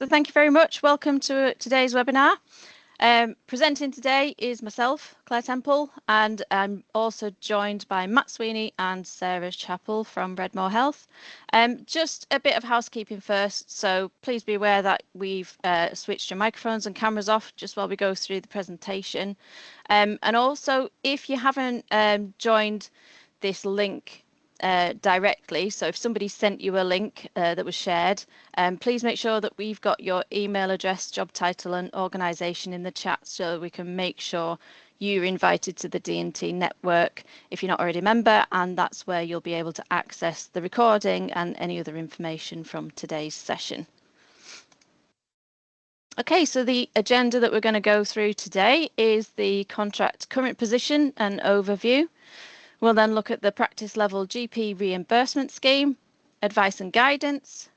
thank you very much. Welcome to today's webinar. Presenting today is myself, Claire Temple, and I'm also joined by Matt Sweeney and Sarah Chappell from Redmoor Health. Just a bit of housekeeping first, so please be aware that we've switched your microphones and cameras off just while we go through the presentation. And also, if you haven't joined this link directly, so if somebody sent you a link that was shared, please make sure that we've got your email address, job title and organisation in the chat so we can make sure you're invited to the D&T network if you're not already a member, and that's where you'll be able to access the recording and any other information from today's session. Okay, so the agenda that we're going to go through today is the contract current position and overview. We'll then look at the practice level GP reimbursement scheme, advice and guidance,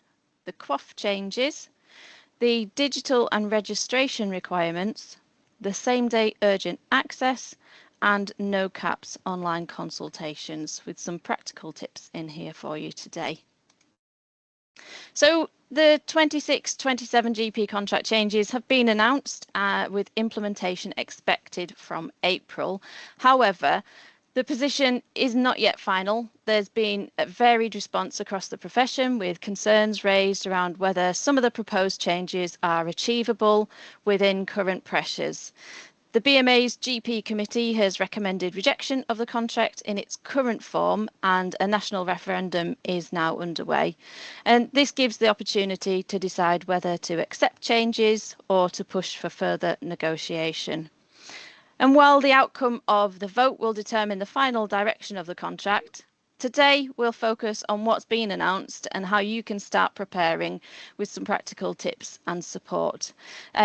the QOF changes, the digital and registration requirements, the same day urgent access, and no caps online consultations, with some practical tips in here for you today. So the 26-27 GP contract changes have been announced with implementation expected from April. However, the position is not yet final. There's been a varied response across the profession, with concerns raised around whether some of the proposed changes are achievable within current pressures. The BMA's GP committee has recommended rejection of the contract in its current form, and a national referendum is now underway. And this gives the opportunity to decide whether to accept changes or to push for further negotiation. And while the outcome of the vote will determine the final direction of the contract, today we'll focus on what's been announced and how you can start preparing with some practical tips and support.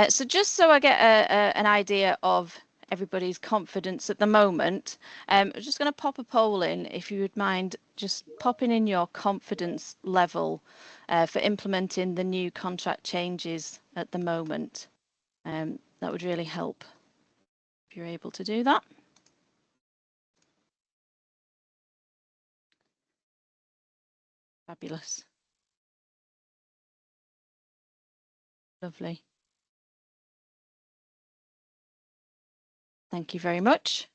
So just so I get an idea of everybody's confidence at the moment, I'm just going to pop a poll in, if you would mind just popping in your confidence level for implementing the new contract changes at the moment. That would really help if you're able to do that. Fabulous. Lovely. Thank you very much.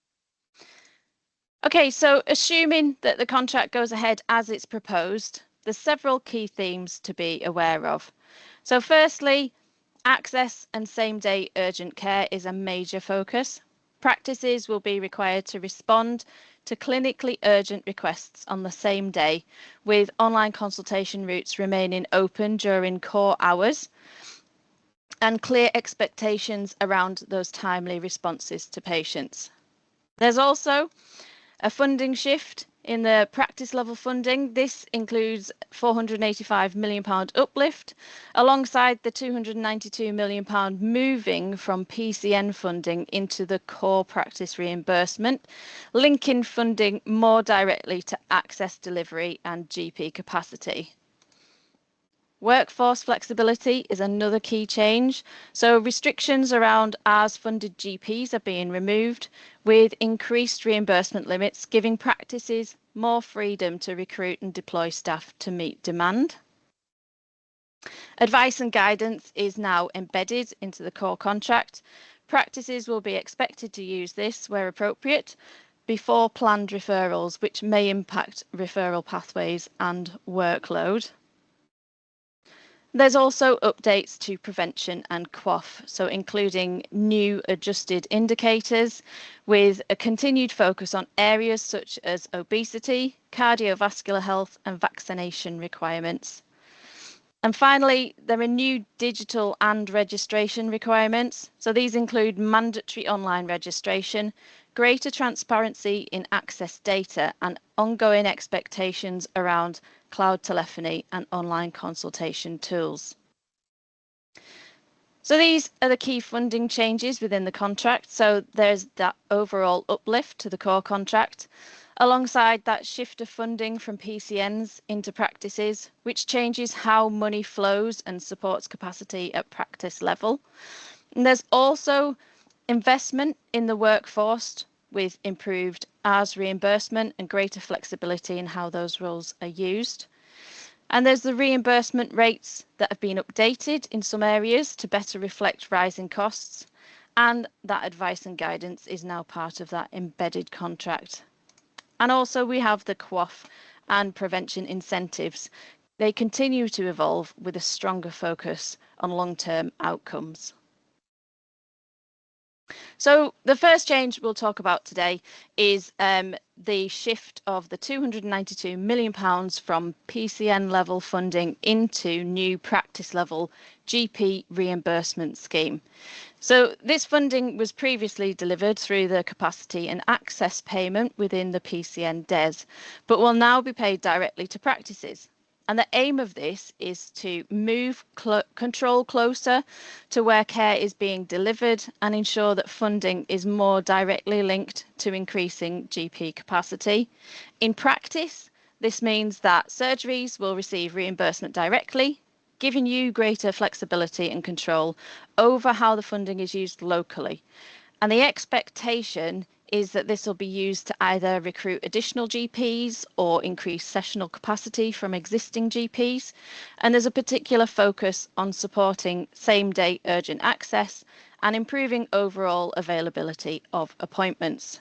Okay, so assuming that the contract goes ahead as it's proposed, there's several key themes to be aware of. So firstly, access and same-day urgent care is a major focus. Practices will be required to respond to clinically urgent requests on the same day, with online consultation routes remaining open during core hours, and clear expectations around those timely responses to patients. There's also a funding shift in the practice level funding. This includes £485 million uplift, alongside the £292 million moving from PCN funding into the core practice reimbursement, linking funding more directly to access delivery and GP capacity. Workforce flexibility is another key change. So restrictions around ARRS funded GPs are being removed, with increased reimbursement limits, giving practices more freedom to recruit and deploy staff to meet demand. Advice and guidance is now embedded into the core contract. Practices will be expected to use this where appropriate before planned referrals, which may impact referral pathways and workload. There's also updates to prevention and QOF, so including new adjusted indicators with a continued focus on areas such as obesity, cardiovascular health and vaccination requirements. And finally, there are new digital and registration requirements. So these include mandatory online registration, greater transparency in access data, and ongoing expectations around cloud telephony and online consultation tools. So these are the key funding changes within the contract. So there's that overall uplift to the core contract, alongside that shift of funding from PCNs into practices, which changes how money flows and supports capacity at practice level. And there's also investment in the workforce with improved ARRS reimbursement and greater flexibility in how those roles are used. And there's the reimbursement rates that have been updated in some areas to better reflect rising costs. And that advice and guidance is now part of that embedded contract. And also we have the QOF and prevention incentives. They continue to evolve with a stronger focus on long-term outcomes. So the first change we'll talk about today is the shift of the £292 million from PCN level funding into new practice level GP reimbursement scheme. So this funding was previously delivered through the capacity and access payment within the PCN DES, but will now be paid directly to practices. And the aim of this is to move control closer to where care is being delivered and ensure that funding is more directly linked to increasing GP capacity. In practice, this means that surgeries will receive reimbursement directly, giving you greater flexibility and control over how the funding is used locally. And the expectation is that this will be used to either recruit additional GPs or increase sessional capacity from existing GPs. And there's a particular focus on supporting same-day urgent access and improving overall availability of appointments.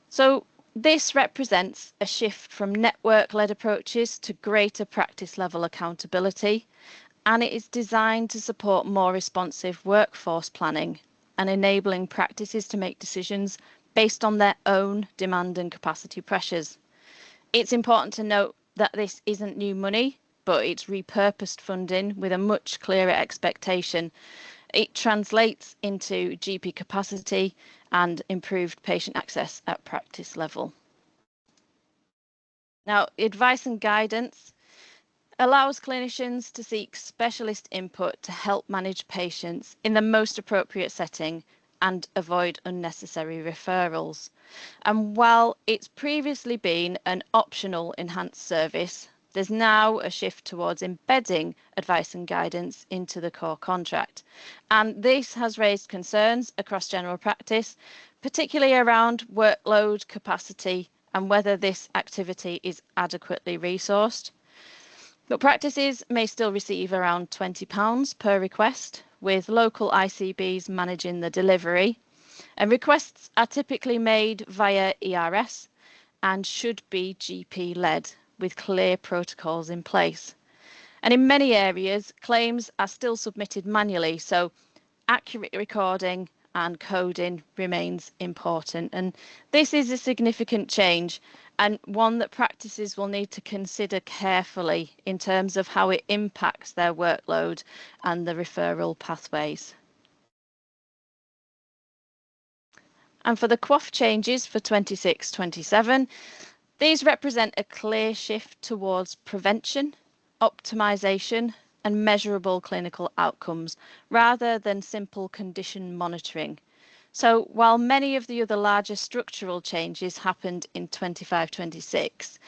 So this represents a shift from network-led approaches to greater practice-level accountability, and it is designed to support more responsive workforce planning and enabling practices to make decisions based on their own demand and capacity pressures. It's important to note that this isn't new money, but it's repurposed funding with a much clearer expectation. It translates into GP capacity and improved patient access at practice level. Now, advice and guidance allows clinicians to seek specialist input to help manage patients in the most appropriate setting and avoid unnecessary referrals. And while it's previously been an optional enhanced service, there's now a shift towards embedding advice and guidance into the core contract. And this has raised concerns across general practice, particularly around workload capacity and whether this activity is adequately resourced. But practices may still receive around £20 per request, with local ICBs managing the delivery. And requests are typically made via ARRS and should be GP-led with clear protocols in place. And in many areas, claims are still submitted manually, so accurate recording and coding remains important. And this is a significant change and one that practices will need to consider carefully in terms of how it impacts their workload and the referral pathways. And for the QOF changes for 26-27, these represent a clear shift towards prevention, optimization, and measurable clinical outcomes rather than simple condition monitoring. So while many of the other larger structural changes happened in 25-26,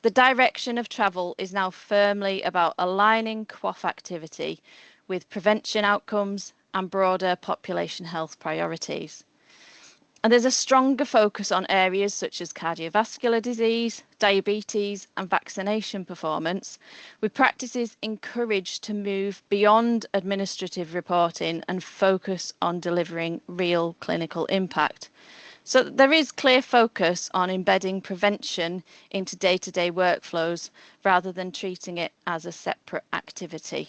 the direction of travel is now firmly about aligning QOF activity with prevention outcomes and broader population health priorities. And there's a stronger focus on areas such as cardiovascular disease, diabetes, and vaccination performance, with practices encouraged to move beyond administrative reporting and focus on delivering real clinical impact. So there is clear focus on embedding prevention into day-to-day workflows rather than treating it as a separate activity.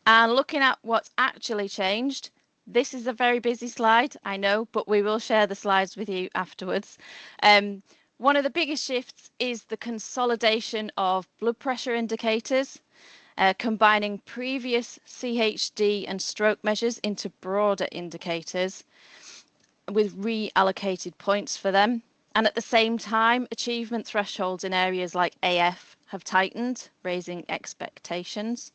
And looking at what's actually changed, this is a very busy slide, I know, but we will share the slides with you afterwards. One of the biggest shifts is the consolidation of blood pressure indicators, combining previous CHD and stroke measures into broader indicators with reallocated points for them. And at the same time, achievement thresholds in areas like AF have tightened, raising expectations.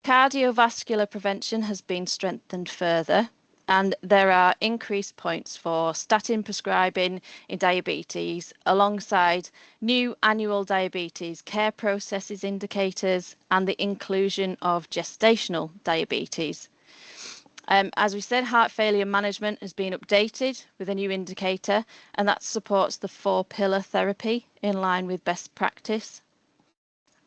Cardiovascular prevention has been strengthened further, and there are increased points for statin prescribing in diabetes, alongside new annual diabetes care processes indicators and the inclusion of gestational diabetes. As we said, heart failure management has been updated with a new indicator, and that supports the 4-pillar therapy in line with best practice.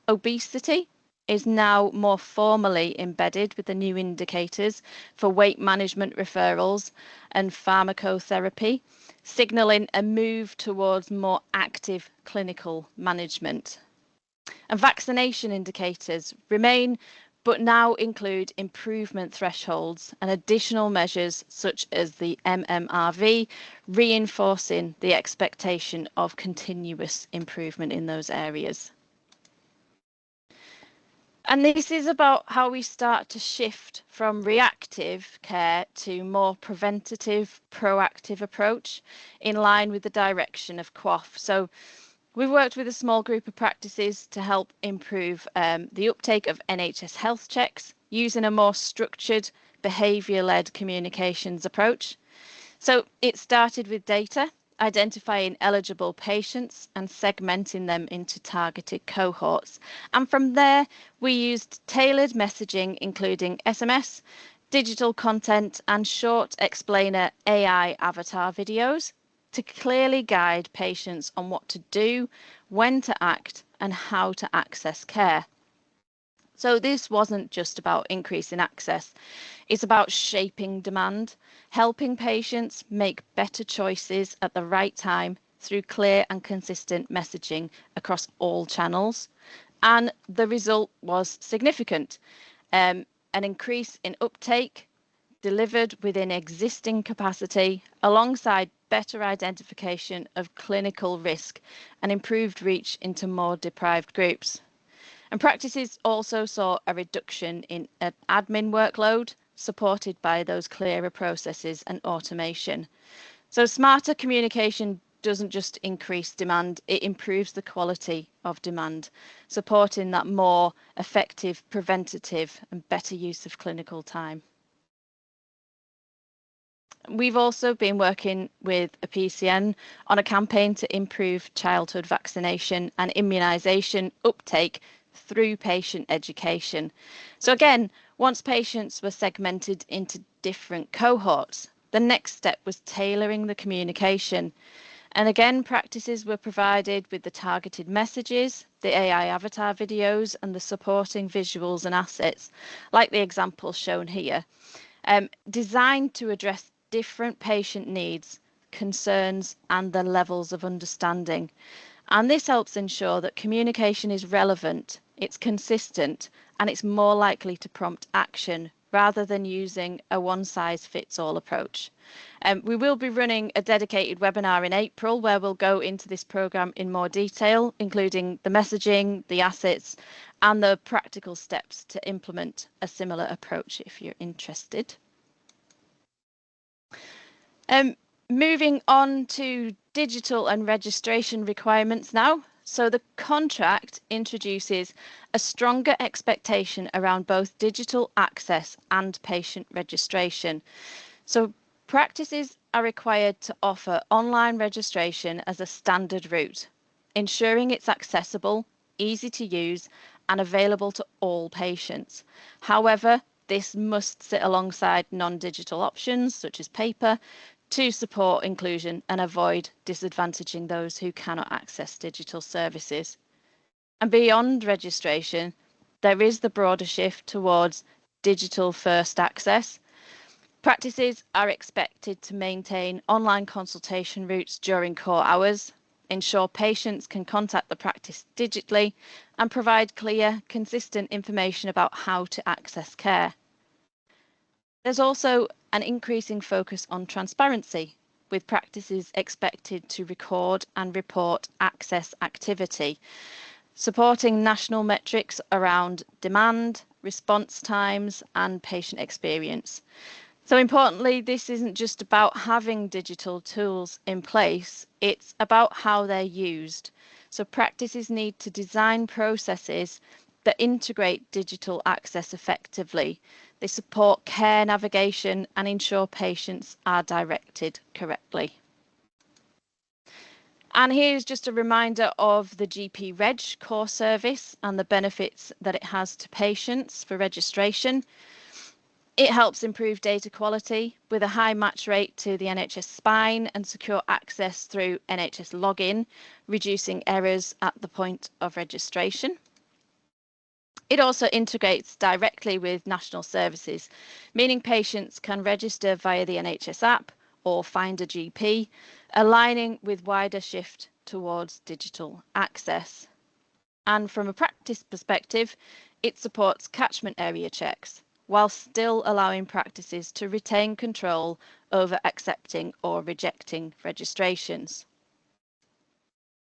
Obesity is now more formally embedded with the new indicators for weight management referrals and pharmacotherapy, signalling a move towards more active clinical management. And vaccination indicators remain, but now include improvement thresholds and additional measures such as the MMRV, reinforcing the expectation of continuous improvement in those areas. And this is about how we start to shift from reactive care to more preventative, proactive approach in line with the direction of QOF. So we've worked with a small group of practices to help improve the uptake of NHS health checks using a more structured behaviour-led communications approach. So it started with data, identifying eligible patients and segmenting them into targeted cohorts. And from there, we used tailored messaging, including SMS, digital content, and short explainer AI avatar videos to clearly guide patients on what to do, when to act, and how to access care. So this wasn't just about increasing access, it's about shaping demand, helping patients make better choices at the right time through clear and consistent messaging across all channels. And the result was significant. An increase in uptake delivered within existing capacity alongside better identification of clinical risk and improved reach into more deprived groups. And practices also saw a reduction in admin workload, supported by those clearer processes and automation. So smarter communication doesn't just increase demand, it improves the quality of demand, supporting that more effective, preventative and better use of clinical time. We've also been working with a PCN on a campaign to improve childhood vaccination and immunisation uptake through patient education. So again, once patients were segmented into different cohorts, the next step was tailoring the communication. And again, practices were provided with the targeted messages, the AI avatar videos, and the supporting visuals and assets, like the example shown here, designed to address different patient needs, concerns, and the levels of understanding. And this helps ensure that communication is relevant, it's consistent, and it's more likely to prompt action rather than using a one-size-fits-all approach. We will be running a dedicated webinar in April where we'll go into this programme in more detail, including the messaging, the assets, and the practical steps to implement a similar approach if you're interested. Moving on to digital and registration requirements now. So the contract introduces a stronger expectation around both digital access and patient registration. So practices are required to offer online registration as a standard route, ensuring it's accessible, easy to use, and available to all patients. However, this must sit alongside non-digital options such as paper to support inclusion and avoid disadvantaging those who cannot access digital services. And beyond registration, there is the broader shift towards digital first access. Practices are expected to maintain online consultation routes during core hours, ensure patients can contact the practice digitally, and provide clear, consistent information about how to access care. There's also an increasing focus on transparency, with practices expected to record and report access activity, supporting national metrics around demand, response times, and patient experience. So importantly, this isn't just about having digital tools in place, it's about how they're used. So practices need to design processes that integrate digital access effectively. They support care navigation and ensure patients are directed correctly. And here's just a reminder of the GP Reg core service and the benefits that it has to patients for registration. It helps improve data quality with a high match rate to the NHS spine and secure access through NHS login, reducing errors at the point of registration. It also integrates directly with national services, meaning patients can register via the NHS app or find a GP, aligning with wider shift towards digital access. And from a practice perspective, it supports catchment area checks, while still allowing practices to retain control over accepting or rejecting registrations.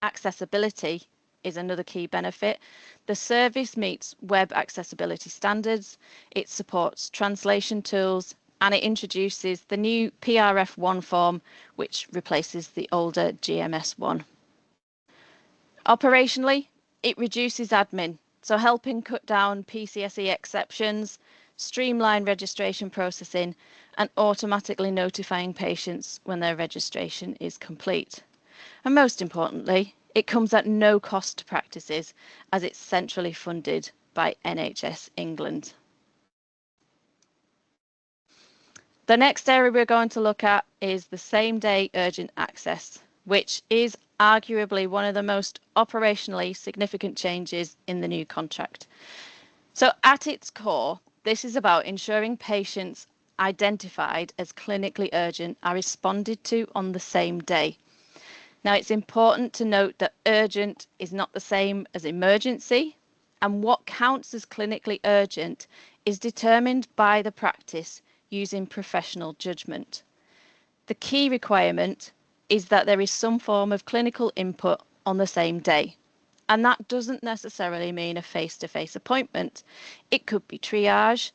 Accessibility is another key benefit. The service meets web accessibility standards, it supports translation tools, and it introduces the new PRF1 form, which replaces the older GMS1. Operationally, it reduces admin, so helping cut down PCSE exceptions, streamline registration processing, and automatically notifying patients when their registration is complete. And most importantly, it comes at no cost to practices as it's centrally funded by NHS England. The next area we're going to look at is the same-day urgent access, which is arguably one of the most operationally significant changes in the new contract. So at its core, this is about ensuring patients identified as clinically urgent are responded to on the same day. Now, it's important to note that urgent is not the same as emergency, and what counts as clinically urgent is determined by the practice using professional judgment. The key requirement is that there is some form of clinical input on the same day. And that doesn't necessarily mean a face-to-face appointment. It could be triage,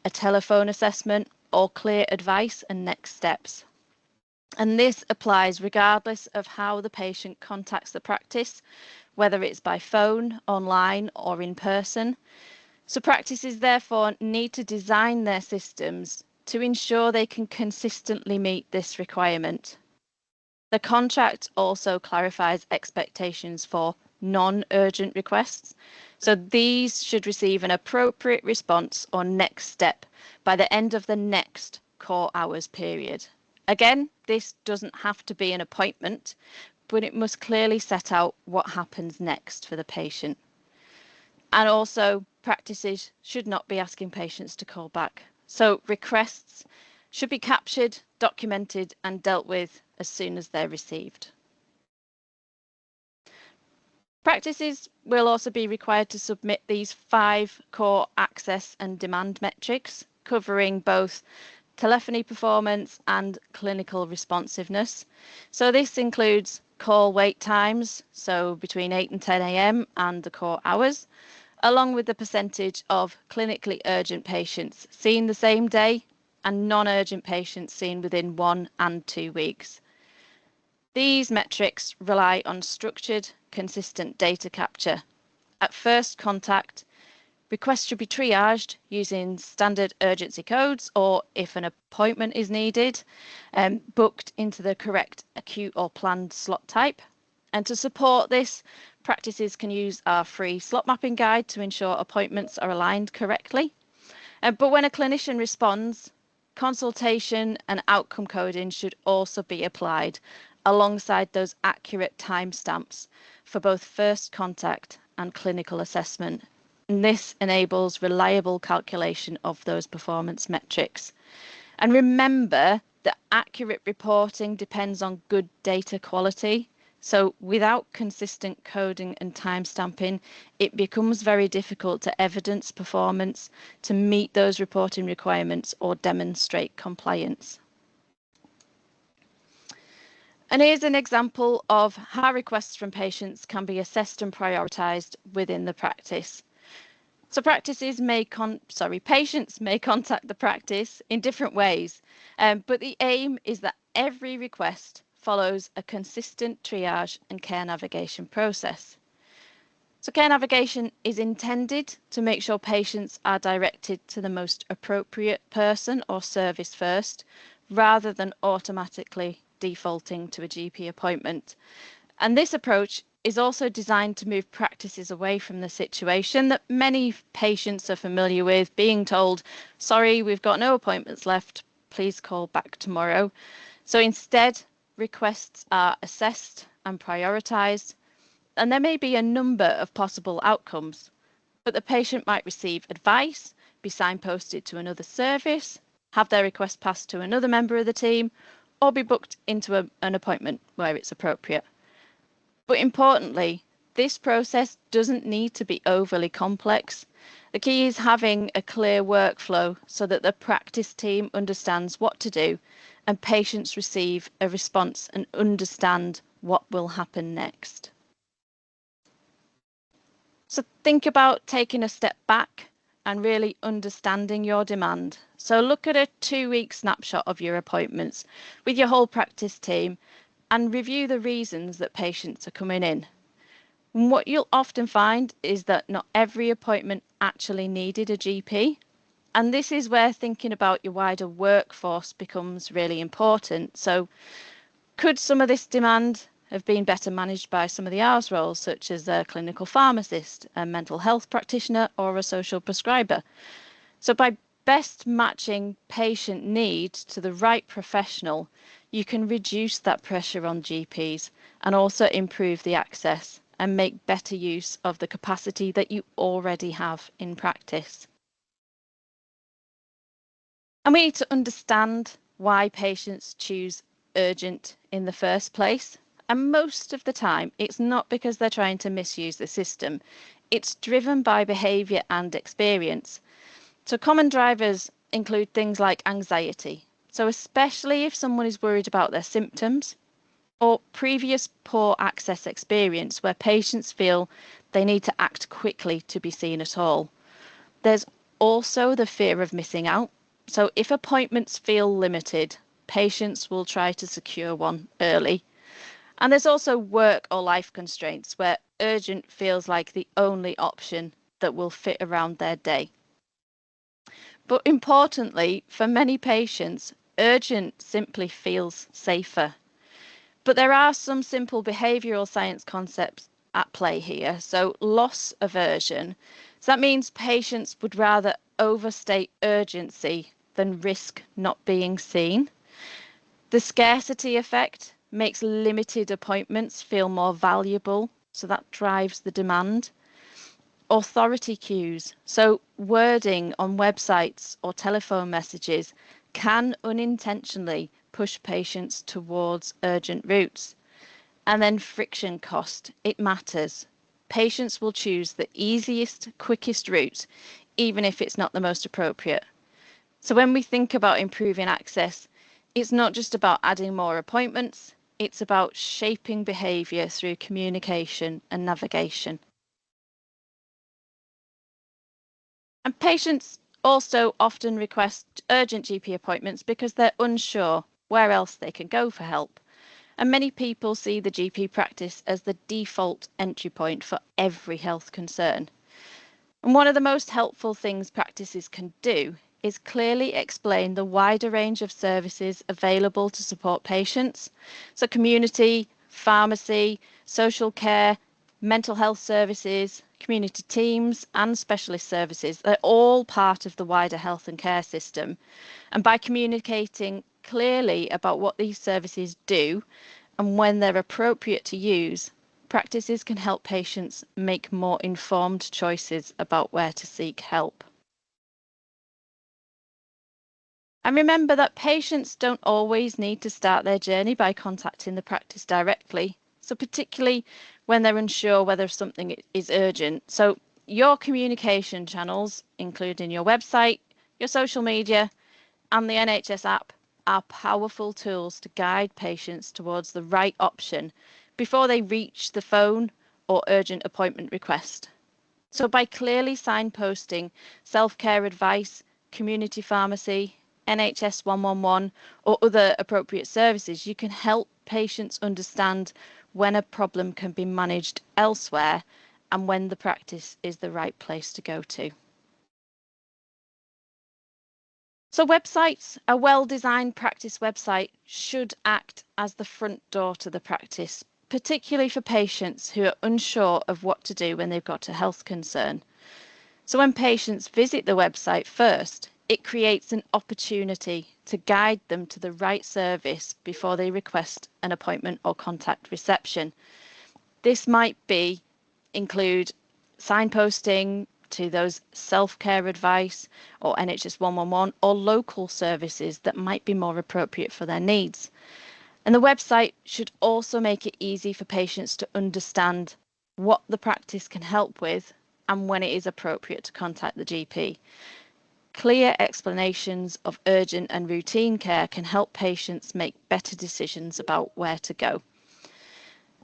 a telephone assessment, or clear advice and next steps. And this applies regardless of how the patient contacts the practice, whether it's by phone, online, or in person. So practices therefore need to design their systems to ensure they can consistently meet this requirement. The contract also clarifies expectations for non-urgent requests. So these should receive an appropriate response or next step by the end of the next core hours period. Again, this doesn't have to be an appointment, but it must clearly set out what happens next for the patient. And also, practices should not be asking patients to call back. So requests should be captured, documented, and dealt with as soon as they're received. Practices will also be required to submit these 5 core access and demand metrics, covering both telephony performance and clinical responsiveness. So this includes call wait times, so between 8 and 10 a.m. and the core hours, along with the percentage of clinically urgent patients seen the same day and non-urgent patients seen within 1 and 2 weeks. These metrics rely on structured, consistent data capture. At first contact, requests should be triaged using standard urgency codes, or if an appointment is needed, booked into the correct acute or planned slot type. And to support this, practices can use our free slot mapping guide to ensure appointments are aligned correctly. But when a clinician responds, consultation and outcome coding should also be applied alongside those accurate timestamps for both first contact and clinical assessment. And this enables reliable calculation of those performance metrics. And remember that accurate reporting depends on good data quality. So without consistent coding and timestamping, it becomes very difficult to evidence performance, to meet those reporting requirements or demonstrate compliance. And here's an example of how requests from patients can be assessed and prioritised within the practice. So patients may contact the practice in different ways, but the aim is that every request follows a consistent triage and care navigation process. So care navigation is intended to make sure patients are directed to the most appropriate person or service first, rather than automatically defaulting to a GP appointment. And this approach is also designed to move practices away from the situation that many patients are familiar with, being told, sorry, we've got no appointments left, please call back tomorrow. So instead, requests are assessed and prioritised, and there may be a number of possible outcomes. but the patient might receive advice, be signposted to another service, have their request passed to another member of the team, or be booked into an appointment where it's appropriate. But importantly, this process doesn't need to be overly complex. The key is having a clear workflow so that the practice team understands what to do and patients receive a response and understand what will happen next. So think about taking a step back and really understanding your demand. So look at a 2-week snapshot of your appointments with your whole practice team and review the reasons that patients are coming in. And what you'll often find is that not every appointment actually needed a GP. And this is where thinking about your wider workforce becomes really important. So could some of this demand have been better managed by some of the ARRS roles, such as a clinical pharmacist, a mental health practitioner, or a social prescriber? So by best matching patient need to the right professional, you can reduce that pressure on GPs and also improve the access and make better use of the capacity that you already have in practice. And we need to understand why patients choose urgent in the first place. And most of the time, it's not because they're trying to misuse the system. It's driven by behaviour and experience. So common drivers include things like anxiety. So especially if someone is worried about their symptoms, or previous poor access experience where patients feel they need to act quickly to be seen at all. There's also the fear of missing out. So if appointments feel limited, patients will try to secure one early. And there's also work or life constraints where urgent feels like the only option that will fit around their day. But importantly, for many patients, urgent simply feels safer. But there are some simple behavioural science concepts at play here. So loss aversion. So that means patients would rather overstate urgency than risk not being seen. The scarcity effect makes limited appointments feel more valuable. So that drives the demand. Authority cues. So wording on websites or telephone messages can unintentionally push patients towards urgent routes. And then friction cost, it matters. Patients will choose the easiest, quickest route, even if it's not the most appropriate. So when we think about improving access, it's not just about adding more appointments, it's about shaping behaviour through communication and navigation. And patients also often request urgent GP appointments because they're unsure where else they can go for help. And many people see the GP practice as the default entry point for every health concern. And one of the most helpful things practices can do is clearly explain the wider range of services available to support patients. So community, pharmacy, social care, mental health services, community teams and specialist services, they're all part of the wider health and care system. And by communicating clearly about what these services do and when they're appropriate to use, practices can help patients make more informed choices about where to seek help. And remember that patients don't always need to start their journey by contacting the practice directly. So particularly when they're unsure whether something is urgent. So your communication channels, including your website, your social media, and the NHS app, are powerful tools to guide patients towards the right option before they reach the phone or urgent appointment request. So by clearly signposting self-care advice, community pharmacy, NHS 111 or other appropriate services, you can help patients understand when a problem can be managed elsewhere and when the practice is the right place to go to. So websites, a well-designed practice website should act as the front door to the practice, particularly for patients who are unsure of what to do when they've got a health concern. So when patients visit the website first, it creates an opportunity to guide them to the right service before they request an appointment or contact reception. This might include signposting, to those self-care advice or NHS 111 or local services that might be more appropriate for their needs. And the website should also make it easy for patients to understand what the practice can help with and when it is appropriate to contact the GP. Clear explanations of urgent and routine care can help patients make better decisions about where to go.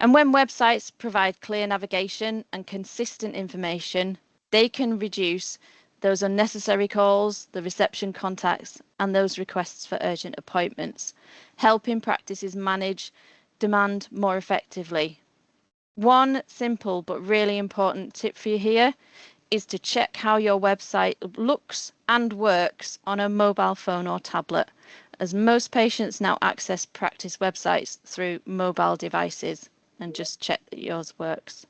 And when websites provide clear navigation and consistent information, they can reduce those unnecessary calls, the reception contacts, and those requests for urgent appointments, helping practices manage demand more effectively. One simple but really important tip for you here is to check how your website looks and works on a mobile phone or tablet, as most patients now access practice websites through mobile devices, and just check that yours works.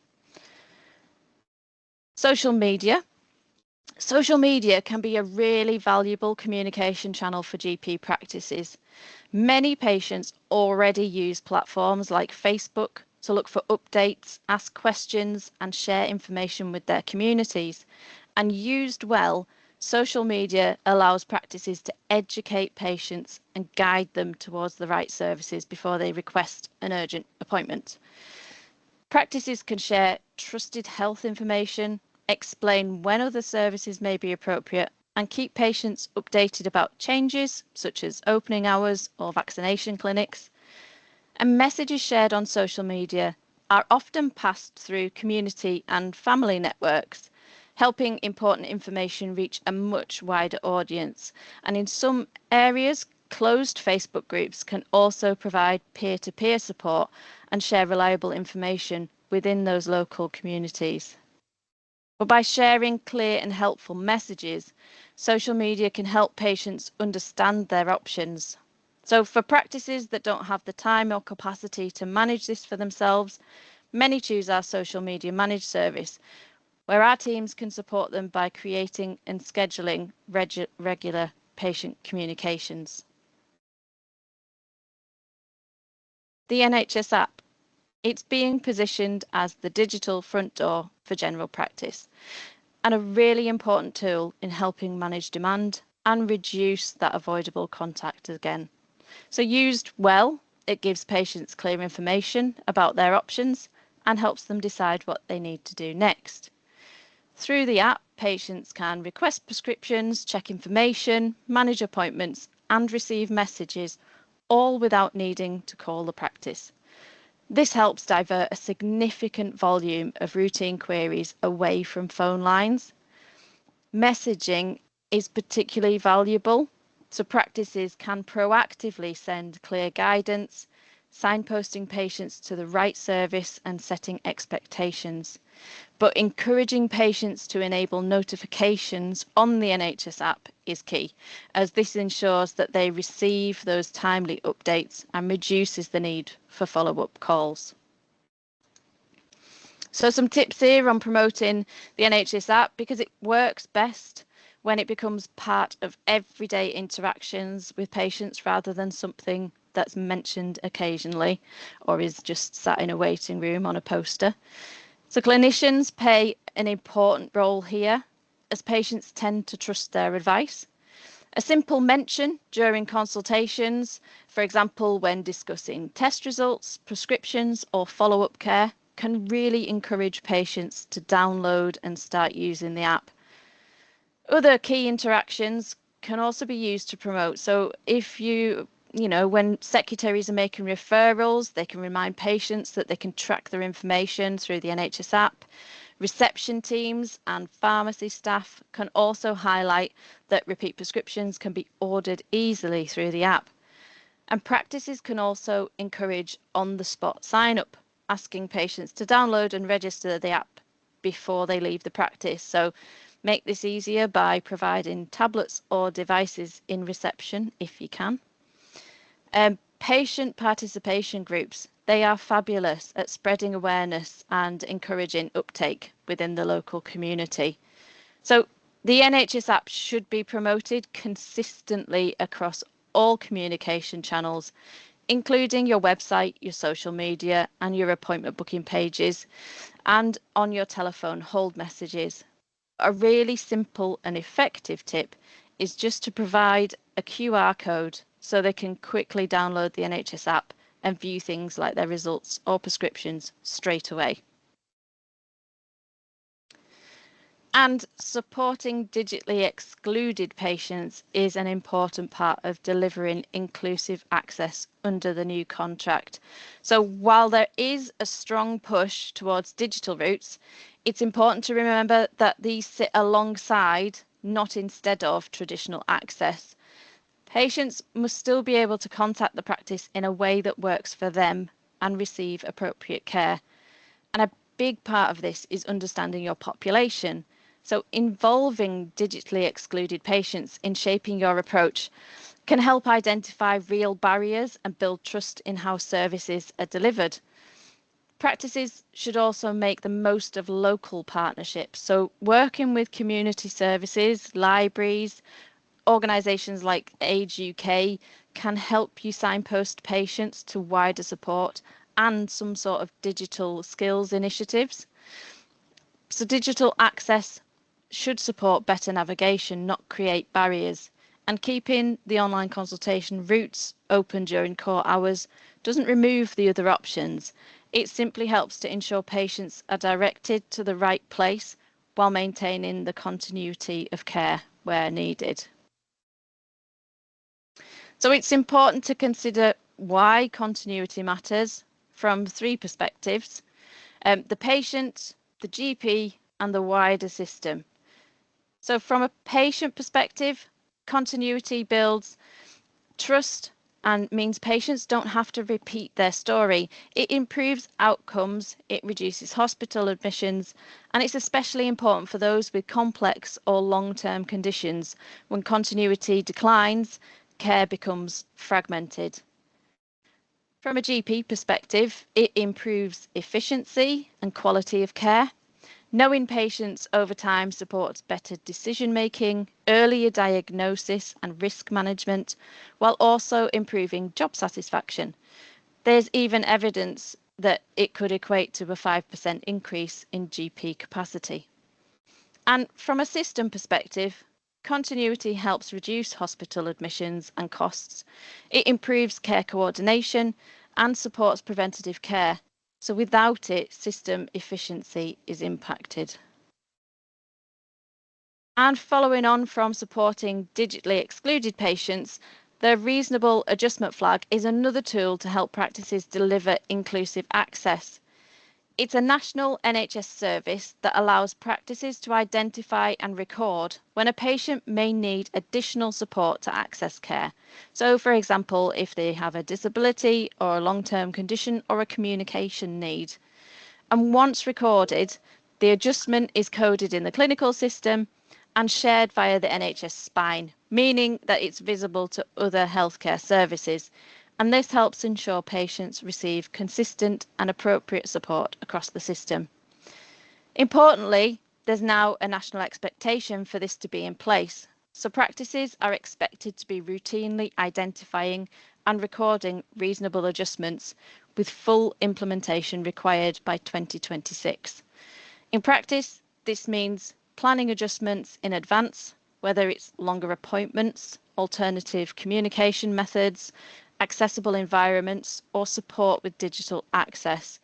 Social media. Social media can be a really valuable communication channel for GP practices. Many patients already use platforms like Facebook to look for updates, ask questions, and share information with their communities. And used well, social media allows practices to educate patients and guide them towards the right services before they request an urgent appointment. Practices can share trusted health information, explain when other services may be appropriate, and keep patients updated about changes such as opening hours or vaccination clinics. And messages shared on social media are often passed through community and family networks, helping important information reach a much wider audience. And in some areas, closed Facebook groups can also provide peer-to-peer support and share reliable information within those local communities. But by sharing clear and helpful messages, social media can help patients understand their options. So for practices that don't have the time or capacity to manage this for themselves, many choose our social media managed service, where our teams can support them by creating and scheduling regular patient communications. The NHS app. It's being positioned as the digital front door for general practice and a really important tool in helping manage demand and reduce that avoidable contact again. So used well, it gives patients clear information about their options and helps them decide what they need to do next. Through the app, patients can request prescriptions, check information, manage appointments, and receive messages, all without needing to call the practice. This helps divert a significant volume of routine queries away from phone lines. Messaging is particularly valuable, so practices can proactively send clear guidance, signposting patients to the right service and setting expectations. But encouraging patients to enable notifications on the NHS app is key, as this ensures that they receive those timely updates and reduces the need for follow-up calls. So some tips here on promoting the NHS app, because it works best when it becomes part of everyday interactions with patients rather than something that's mentioned occasionally or is just sat in a waiting room on a poster. So clinicians play an important role here, as patients tend to trust their advice. A simple mention during consultations, for example, when discussing test results, prescriptions, or follow-up care, can really encourage patients to download and start using the app. Other key interactions can also be used to promote. So if when secretaries are making referrals, they can remind patients that they can track their information through the NHS app. Reception teams and pharmacy staff can also highlight that repeat prescriptions can be ordered easily through the app. And practices can also encourage on-the-spot sign-up, asking patients to download and register the app before they leave the practice. So make this easier by providing tablets or devices in reception if you can. Patient participation groups, they are fabulous at spreading awareness and encouraging uptake within the local community. So the NHS app should be promoted consistently across all communication channels, including your website, your social media, and your appointment booking pages, and on your telephone hold messages. A really simple and effective tip is just to provide a QR code so they can quickly download the NHS app and view things like their results or prescriptions straight away. And supporting digitally excluded patients is an important part of delivering inclusive access under the new contract. So while there is a strong push towards digital routes, it's important to remember that these sit alongside, not instead of, traditional access. Patients must still be able to contact the practice in a way that works for them and receive appropriate care. And a big part of this is understanding your population. So involving digitally excluded patients in shaping your approach can help identify real barriers and build trust in how services are delivered. Practices should also make the most of local partnerships. So working with community services, libraries, organisations like Age UK can help you signpost patients to wider support and some sort of digital skills initiatives. So digital access should support better navigation, not create barriers. And keeping the online consultation routes open during core hours doesn't remove the other options. It simply helps to ensure patients are directed to the right place while maintaining the continuity of care where needed. So it's important to consider why continuity matters from three perspectives: the patient, the GP, and the wider system. So from a patient perspective, continuity builds trust and means patients don't have to repeat their story. It improves outcomes, it reduces hospital admissions, and it's especially important for those with complex or long-term conditions. When continuity declines, care becomes fragmented. From a GP perspective, it improves efficiency and quality of care. Knowing patients over time supports better decision making, earlier diagnosis and risk management, while also improving job satisfaction. There's even evidence that it could equate to a 5% increase in GP capacity. And from a system perspective, continuity helps reduce hospital admissions and costs. It improves care coordination and supports preventative care. So without it, system efficiency is impacted. And following on from supporting digitally excluded patients, the reasonable adjustment flag is another tool to help practices deliver inclusive access. It's a national NHS service that allows practices to identify and record when a patient may need additional support to access care. So, for example, if they have a disability or a long-term condition or a communication need. And once recorded, the adjustment is coded in the clinical system and shared via the NHS spine, meaning that it's visible to other healthcare services. And this helps ensure patients receive consistent and appropriate support across the system. Importantly, there's now a national expectation for this to be in place. So practices are expected to be routinely identifying and recording reasonable adjustments, with full implementation required by 2026. In practice, this means planning adjustments in advance, whether it's longer appointments, alternative communication methods, accessible environments, or support with digital access.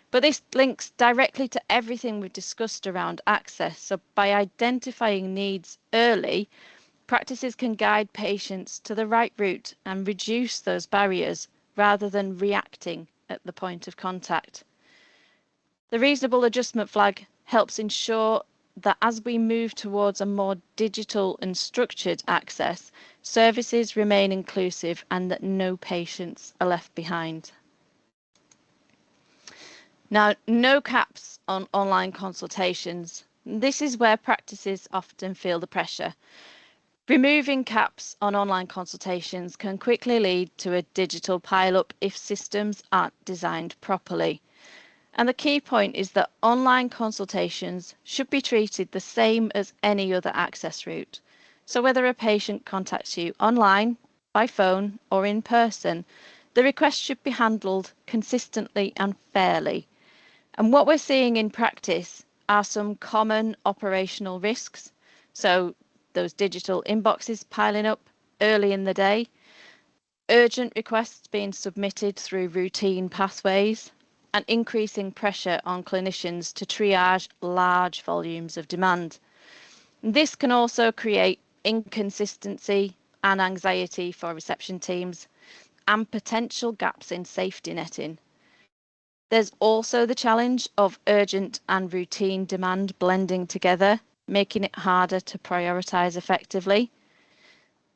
But this links directly to everything we've discussed around access. So by identifying needs early, practices can guide patients to the right route and reduce those barriers rather than reacting at the point of contact. The reasonable adjustment flag helps ensure that as we move towards a more digital and structured access, services remain inclusive and that no patients are left behind. Now, no caps on online consultations. This is where practices often feel the pressure. Removing caps on online consultations can quickly lead to a digital pile-up if systems aren't designed properly. And the key point is that online consultations should be treated the same as any other access route. So whether a patient contacts you online, by phone, or in person, the request should be handled consistently and fairly. And what we're seeing in practice are some common operational risks. So those digital inboxes piling up early in the day, urgent requests being submitted through routine pathways, and increasing pressure on clinicians to triage large volumes of demand. This can also create inconsistency and anxiety for reception teams and potential gaps in safety netting. There's also the challenge of urgent and routine demand blending together, making it harder to prioritise effectively.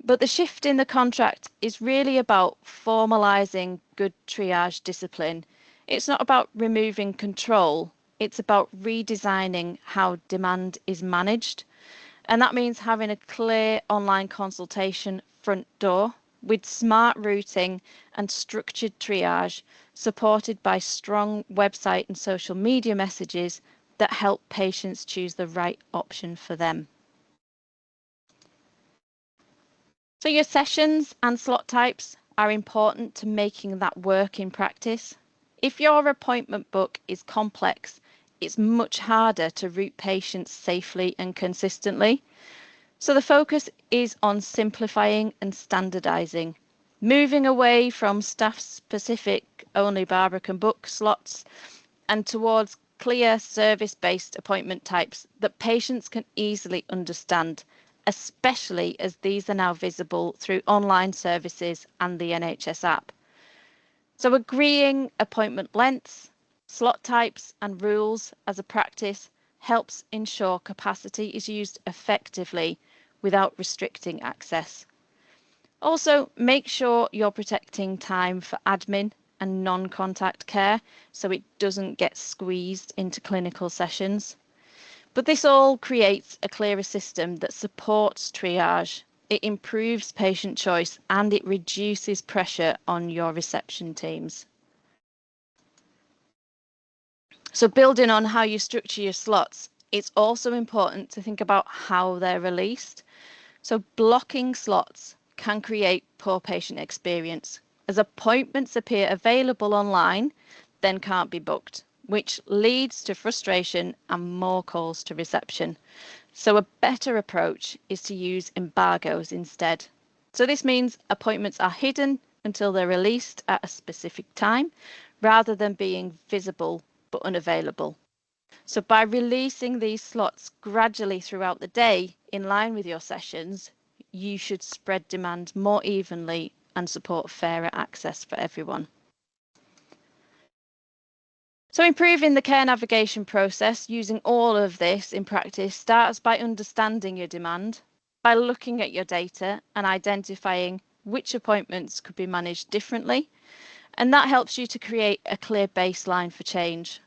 But the shift in the contract is really about formalising good triage discipline. It's not about removing control, it's about redesigning how demand is managed. And that means having a clear online consultation front door with smart routing and structured triage, supported by strong website and social media messages that help patients choose the right option for them. So your sessions and slot types are important to making that work in practice. If your appointment book is complex, it's much harder to route patients safely and consistently. So the focus is on simplifying and standardizing, moving away from staff-specific only Barbara can book slots and towards clear service-based appointment types that patients can easily understand, especially as these are now visible through online services and the NHS app. So agreeing appointment lengths, slot types and rules as a practice helps ensure capacity is used effectively without restricting access. Also, make sure you're protecting time for admin and non-contact care so it doesn't get squeezed into clinical sessions. But this all creates a clearer system that supports triage. It improves patient choice and it reduces pressure on your reception teams. So building on how you structure your slots, it's also important to think about how they're released. So blocking slots can create poor patient experience as appointments appear available online, then can't be booked, which leads to frustration and more calls to reception. So a better approach is to use embargoes instead. So this means appointments are hidden until they're released at a specific time, rather than being visible but unavailable. So by releasing these slots gradually throughout the day in line with your sessions, you should spread demand more evenly and support fairer access for everyone. So improving the care navigation process using all of this in practice starts by understanding your demand, by looking at your data and identifying which appointments could be managed differently, and that helps you to create a clear baseline for change.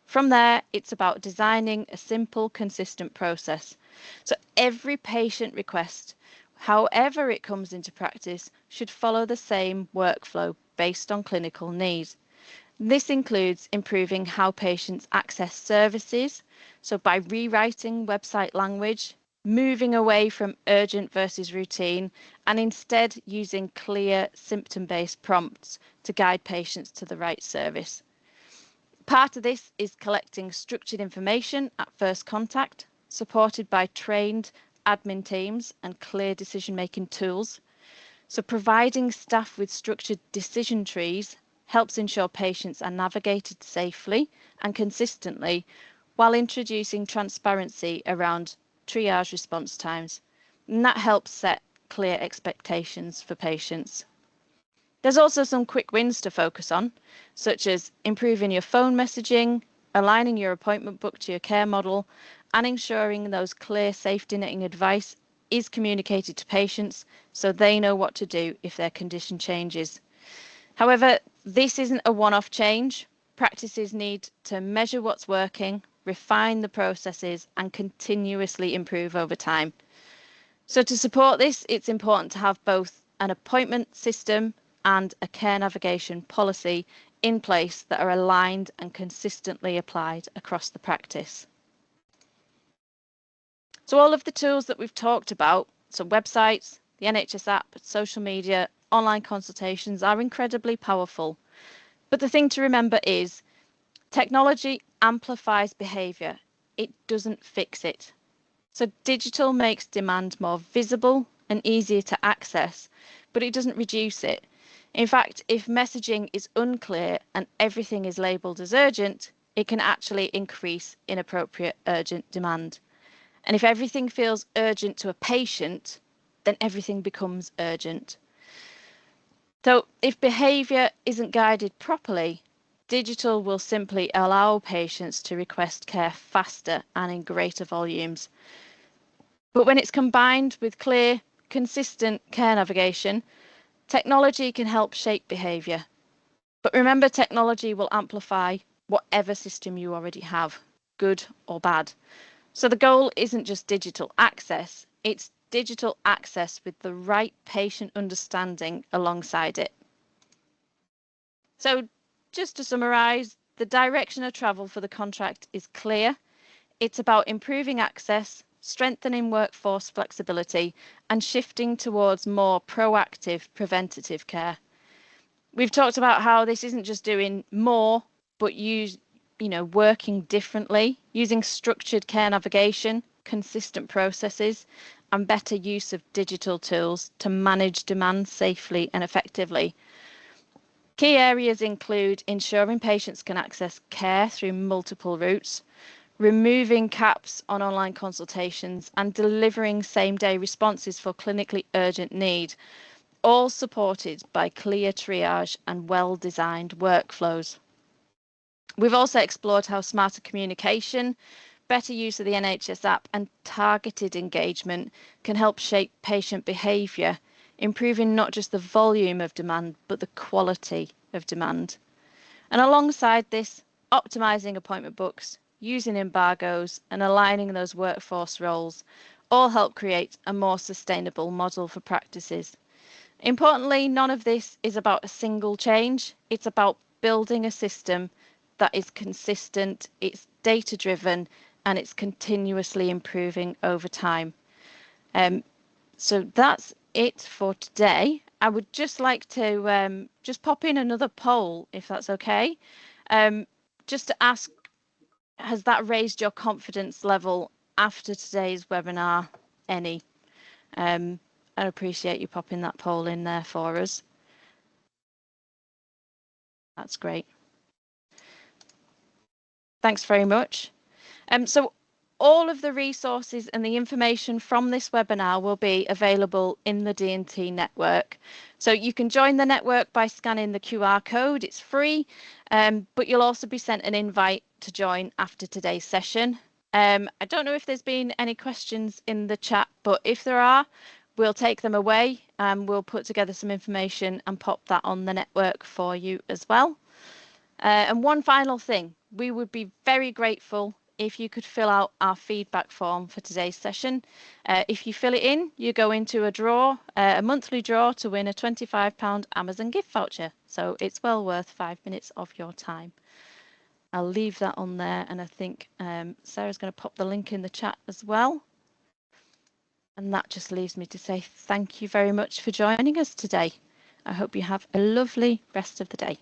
From there, it's about designing a simple, consistent process. So every patient request, however it comes into practice, should follow the same workflow based on clinical need. This includes improving how patients access services, so by rewriting website language, moving away from urgent versus routine, and instead using clear symptom-based prompts to guide patients to the right service. Part of this is collecting structured information at first contact, supported by trained admin teams and clear decision-making tools. So providing staff with structured decision trees helps ensure patients are navigated safely and consistently while introducing transparency around triage response times. And that helps set clear expectations for patients. There's also some quick wins to focus on, such as improving your phone messaging, aligning your appointment book to your care model, and ensuring those clear safety netting advice is communicated to patients so they know what to do if their condition changes. However, this isn't a one-off change. Practices need to measure what's working, refine the processes, and continuously improve over time. So to support this, it's important to have both an appointment system and a care navigation policy in place that are aligned and consistently applied across the practice. So all of the tools that we've talked about, so websites, the NHS app, social media, online consultations are incredibly powerful. But the thing to remember is technology amplifies behaviour. it doesn't fix it. So digital makes demand more visible and easier to access, but it doesn't reduce it. In fact, if messaging is unclear and everything is labelled as urgent, it can actually increase inappropriate urgent demand. And if everything feels urgent to a patient, then everything becomes urgent. So if behaviour isn't guided properly, digital will simply allow patients to request care faster and in greater volumes. But when it's combined with clear, consistent care navigation, technology can help shape behaviour. But remember, technology will amplify whatever system you already have, good or bad. So the goal isn't just digital access, it's digital access with the right patient understanding alongside it. So just to summarise, the direction of travel for the contract is clear. It's about improving access, strengthening workforce flexibility, and shifting towards more proactive preventative care. We've talked about how this isn't just doing more, but working differently, using structured care navigation, consistent processes, and better use of digital tools to manage demand safely and effectively. Key areas include ensuring patients can access care through multiple routes, removing caps on online consultations, and delivering same-day responses for clinically urgent need, all supported by clear triage and well-designed workflows. We've also explored how smarter communication, better use of the NHS app, and targeted engagement can help shape patient behaviour, improving not just the volume of demand, but the quality of demand. And alongside this, optimising appointment books, using embargoes, and aligning those workforce roles all help create a more sustainable model for practices. Importantly, none of this is about a single change. It's about building a system that is consistent, it's data-driven, and it's continuously improving over time. So that's it for today. I would just like to just pop in another poll, if that's okay, just to ask, has that raised your confidence level after today's webinar any? I'd appreciate you popping that poll in there for us. That's great. Thanks very much. So all of the resources and the information from this webinar will be available in the D&T network. So you can join the network by scanning the QR code. It's free, but you'll also be sent an invite to join after today's session. I don't know if there's been any questions in the chat, but if there are, we'll take them away and we'll put together some information and pop that on the network for you as well. And one final thing, we would be very grateful if you could fill out our feedback form for today's session. If you fill it in, you go into a draw, a monthly draw to win a £25 Amazon gift voucher. So it's well worth 5 minutes of your time. I'll leave that on there, and I think Sarah's going to pop the link in the chat as well. And that just leaves me to say thank you very much for joining us today. I hope you have a lovely rest of the day.